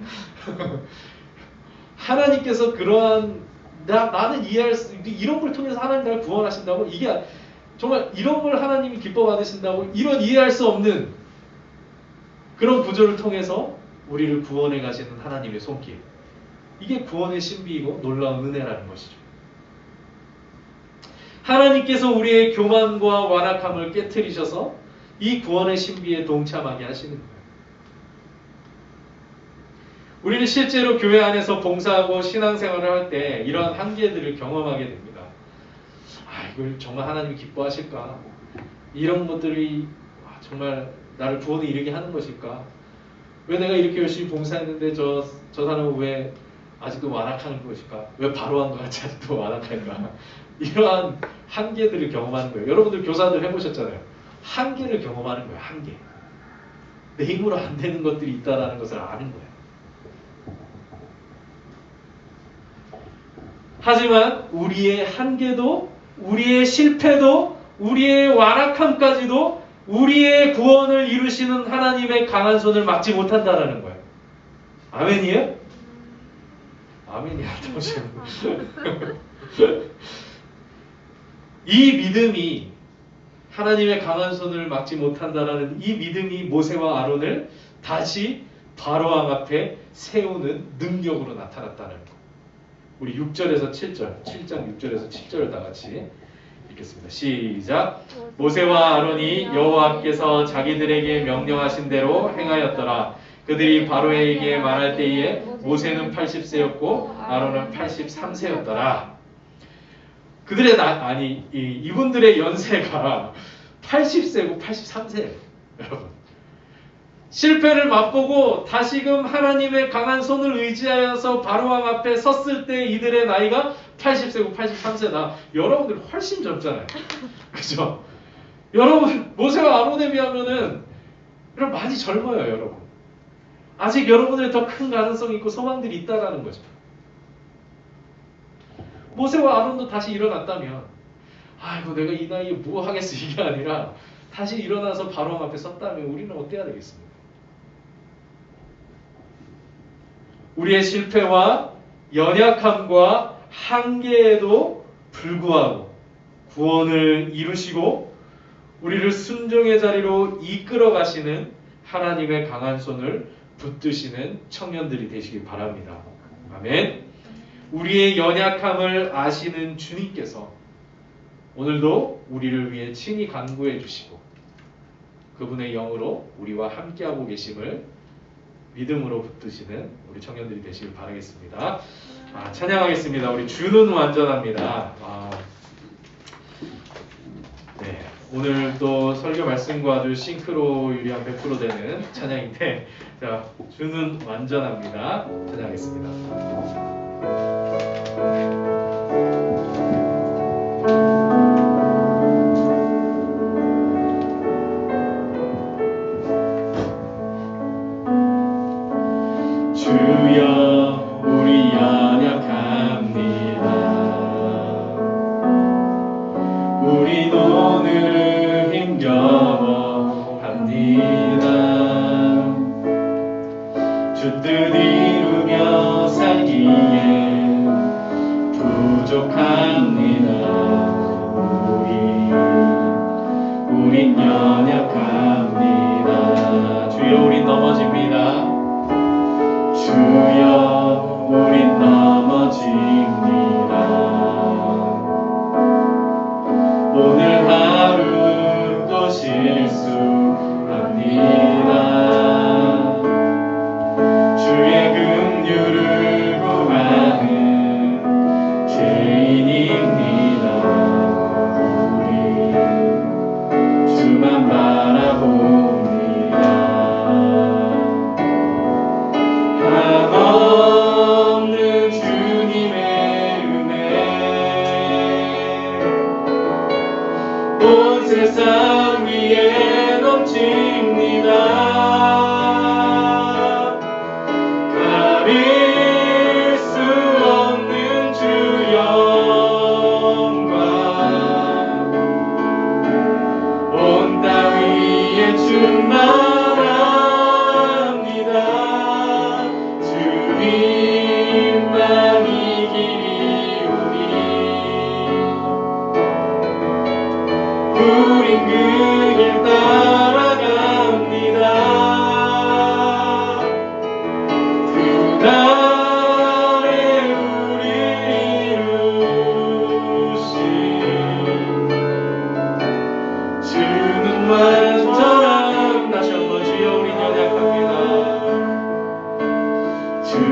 하나님께서 그러한 나는 이해할 수 이런 걸 통해서 하나님 나를 구원하신다고 이게 정말 이런 걸 하나님이 기뻐 받으신다고 이런 이해할 수 없는 그런 구조를 통해서 우리를 구원해 가시는 하나님의 손길. 이게 구원의 신비이고 놀라운 은혜라는 것이죠. 하나님께서 우리의 교만과 완악함을 깨트리셔서 이 구원의 신비에 동참하게 하시는 거예요. 우리는 실제로 교회 안에서 봉사하고 신앙생활을 할 때 이러한 한계들을 경험하게 됩니다. 이걸 정말 하나님이 기뻐하실까? 이런 것들이 정말 나를 구원에 이르게 하는 것일까? 왜 내가 이렇게 열심히 봉사했는데 저 사람은 왜 아직도 완악한 것일까? 왜 바로한 것 같이 아직도 완악할까? 이러한 한계들을 경험하는 거예요. 여러분들 교사들 해보셨잖아요. 한계를 경험하는 거예요. 한계. 내 힘으로 안 되는 것들이 있다는 것을 아는 거예요. 하지만 우리의 한계도, 우리의 실패도, 우리의 완악함까지도 우리의 구원을 이루시는 하나님의 강한 손을 막지 못한다라는 거예요. 아멘이에요? 아멘이 안 나오시는 이 믿음이 하나님의 강한 손을 막지 못한다라는 이 믿음이 모세와 아론을 다시 바로왕 앞에 세우는 능력으로 나타났다는 거. 우리 6절에서 7절, 7장 6절에서 7절을 다 같이 읽겠습니다. 시작. 모세와 아론이 여호와께서 자기들에게 명령하신 대로 행하였더라. 그들이 바로에게 말할 때에 모세는 80세였고 아론은 83세였더라. 그들의 이분들의 연세가 80세고 83세예요. 여러분. 실패를 맛보고 다시금 하나님의 강한 손을 의지하여서 바로왕 앞에 섰을 때 이들의 나이가 80세고 83세다. 여러분들 훨씬 젊잖아요. 그죠? 여러분 모세와 아론에 비하면은 많이 젊어요. 여러분. 아직 여러분들이 더 큰 가능성이 있고 소망들이 있다라는 거죠. 모세와 아론도 다시 일어났다면 내가 이 나이에 뭐 하겠어 이게 아니라 다시 일어나서 바로왕 앞에 섰다면 우리는 어때야 되겠습니까? 우리의 실패와 연약함과 한계에도 불구하고 구원을 이루시고 우리를 순종의 자리로 이끌어 가시는 하나님의 강한 손을 붙드시는 청년들이 되시길 바랍니다. 아멘. 우리의 연약함을 아시는 주님께서 오늘도 우리를 위해 친히 간구해 주시고 그분의 영으로 우리와 함께하고 계심을 믿음으로 붙드시는 우리 청년들이 되시길 바라겠습니다. 찬양하겠습니다. 우리 주는 완전합니다. 네, 오늘 또 설교 말씀과 아주 싱크로율이 한 100% 되는 찬양인데 주는 완전합니다. 찬양하겠습니다. 주여 우리 연약합니다. 우린 오늘 힘겨워 합니다. 주 뜻 이루며 살기에 부족합니다. 우린 연약합니다. 주여 우린 넘어집니다. 주여 우린 넘어집니다. 오늘 하루 또 실수합니다. 주의 긍휼을 구하는 죄인입니다. 우리 주만 바라보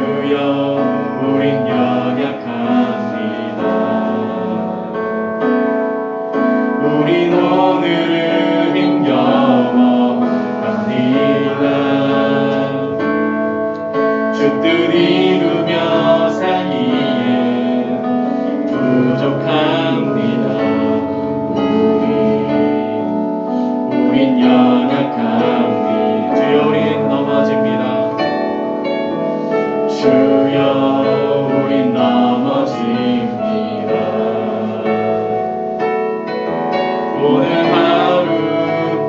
주여 우린 연약합니다. 우린 오늘을 힘겨워 합니다. 주 뜻 이루며 살기에 부족합니다. 우린 연약합니다. 주여 우린 넘어집니다. 주여 우린 넘어집니다. 오늘 하루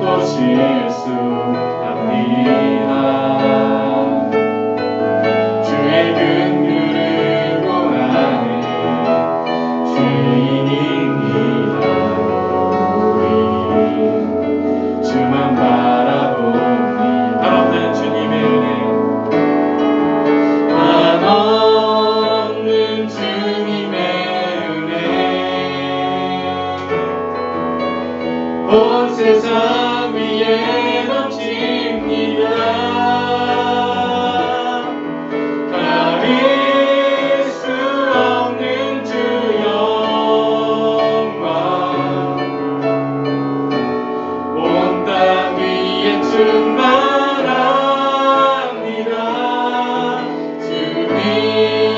또 실수합니다. 주의 긍휼을 구하네 주인입니다. 우리 주만 바라봅니다. 한없는 주님의 은혜, 한없는 주님의 은혜, 온 세상 위에 넘칩니다. 가릴 수 없는 주 영광, 온 땅 위에 충만합니다.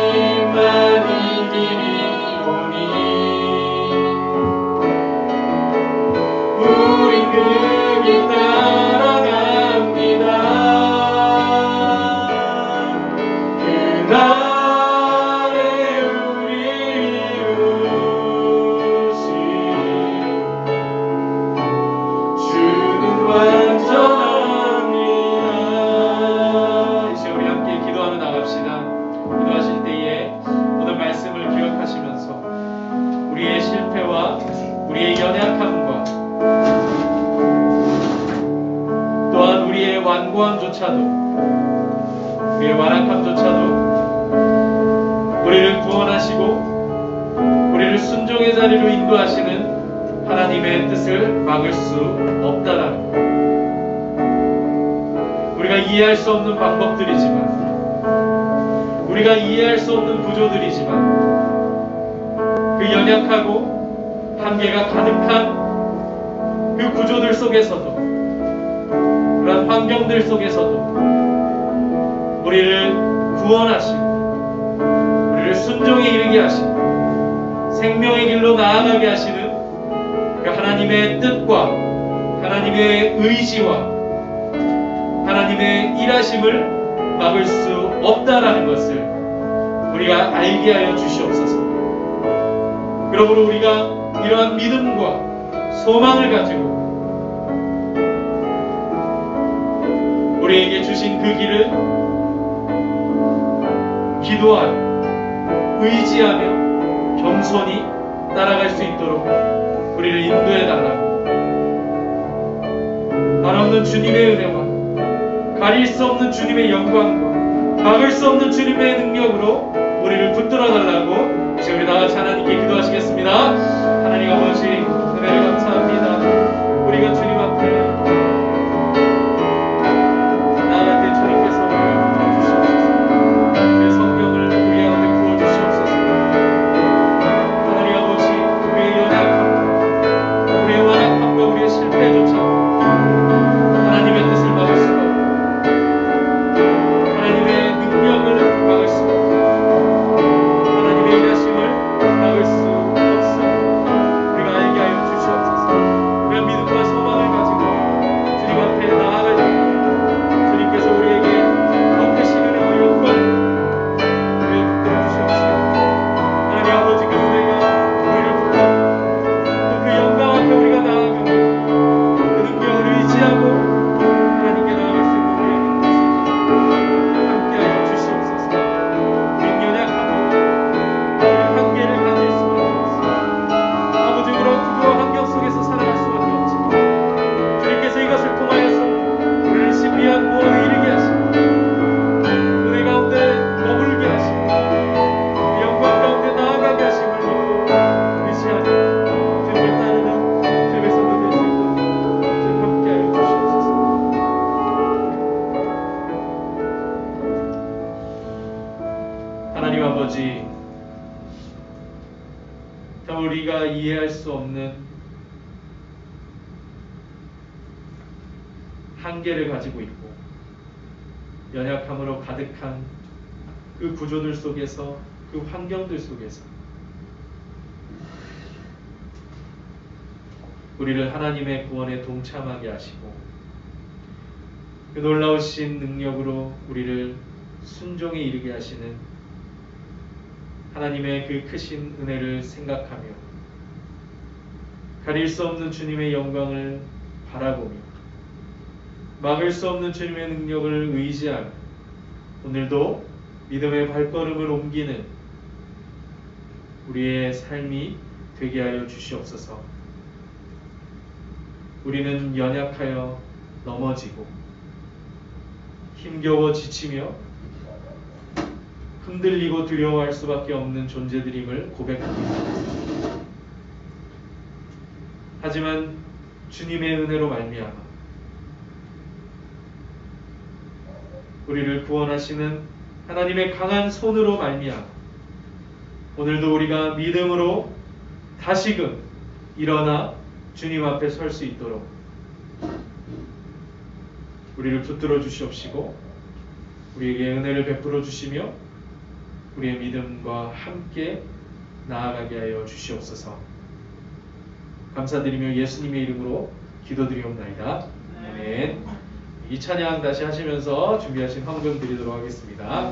주님만이 길이오니 우린 그 길 따라갑니다. 그날에 우리 이루신 주는 완전합니다. 이제 우리 함께 기도하며 나갑시다. 기도하실 때에 오늘 말씀을 기억하시면서 우리의 실패와 우리의 연약함과 또한 우리의 완고함조차도, 우리의 완악함조차도 우리를 구원하시고 우리를 순종의 자리로 인도하시는 하나님의 뜻을 막을 수 없다라는 것. 우리가 이해할 수 없는 방법들이지만, 우리가 이해할 수 없는 구조들이지만, 그 연약하고 한계가 가득한 그 구조들 속에서도, 그런 환경들 속에서도 우리를 구원하시고 우리를 순종에 이르게 하시고 생명의 길로 나아가게 하시는 그 하나님의 뜻과 하나님의 의지와 하나님의 일하심을 막을 수 없다라는 것을 우리가 알게 하여 주시옵소서. 그러므로 우리가 이러한 믿음과 소망을 가지고 우리에게 주신 그 길을 기도하며 의지하며 겸손히 따라갈 수 있도록 우리를 인도해 달라고, 한없는 주님의 은혜와 가릴 수 없는 주님의 영광과 막을 수 없는 주님의 능력으로 우리를 붙들어 달라고 이제 우리 나같이 하나님께 기도하시겠습니다. 하나님 아버지, 은혜를 감사합니다. 우리가 주님 앞에 나아갈 때 주님께서 우리를 붙들어주시옵소서. 그 성경을 우리 가운데 부어주시옵소서. 하나님 아버지, 우리의 연약함과 우리의 완악함과 우리의 실패조차 하나님의 뜻을 막을 수가 없고 하나님의 능력을 막을 수가 없고 하나님 아버지, 참 우리가 이해할 수 없는 한계를 가지고 있고 연약함으로 가득한 그 구조들 속에서, 그 환경들 속에서 우리를 하나님의 구원에 동참하게 하시고 그 놀라우신 능력으로 우리를 순종에 이르게 하시는 하나님의 그 크신 은혜를 생각하며 가릴 수 없는 주님의 영광을 바라보며 막을 수 없는 주님의 능력을 의지하며 오늘도 믿음의 발걸음을 옮기는 우리의 삶이 되게 하여 주시옵소서. 우리는 연약하여 넘어지고 힘겨워 지치며 흔들리고 두려워할 수밖에 없는 존재들임을 고백합니다. 하지만 주님의 은혜로 말미암아 우리를 구원하시는 하나님의 강한 손으로 말미암아 오늘도 우리가 믿음으로 다시금 일어나 주님 앞에 설 수 있도록 우리를 붙들어 주시옵시고 우리에게 은혜를 베풀어 주시며 우리의 믿음과 함께 나아가게 하여 주시옵소서. 감사드리며 예수님의 이름으로 기도드리옵나이다. 아멘. 이 찬양 다시 하시면서 준비하신 헌금 드리도록 하겠습니다.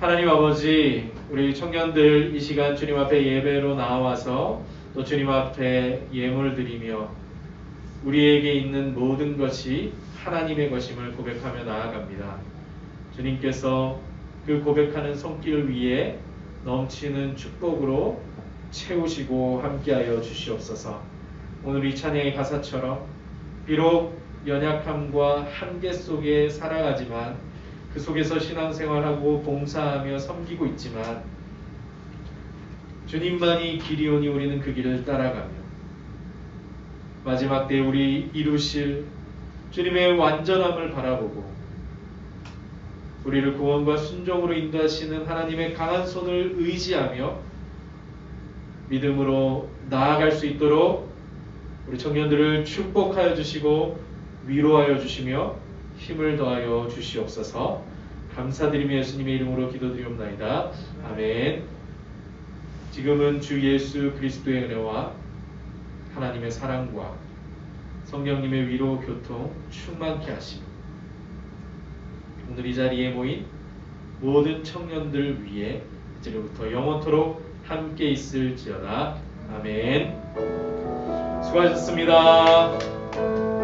하나님 아버지, 우리 청년들 이 시간 주님 앞에 예배로 나와서 또 주님 앞에 예물 드리며 우리에게 있는 모든 것이 하나님의 것임을 고백하며 나아갑니다. 주님께서 그 고백하는 손길 위에 넘치는 축복으로 채우시고 함께하여 주시옵소서. 오늘 이 찬양의 가사처럼 비록 연약함과 한계 속에 살아가지만 그 속에서 신앙생활하고 봉사하며 섬기고 있지만 주님만이 길이오니 우리는 그 길을 따라가며 마지막 때 우리 이루실 주님의 완전함을 바라보고 우리를 구원과 순종으로 인도하시는 하나님의 강한 손을 의지하며 믿음으로 나아갈 수 있도록 우리 청년들을 축복하여 주시고 위로하여 주시며 힘을 더하여 주시옵소서. 감사드리며 예수님의 이름으로 기도드리옵나이다. 아멘. 지금은 주 예수 그리스도의 은혜와 하나님의 사랑과 성령님의 위로 교통 충만케 하시고 오늘 이 자리에 모인 모든 청년들 위해 이제부터 영원토록 함께 있을지어다. 아멘. 수고하셨습니다.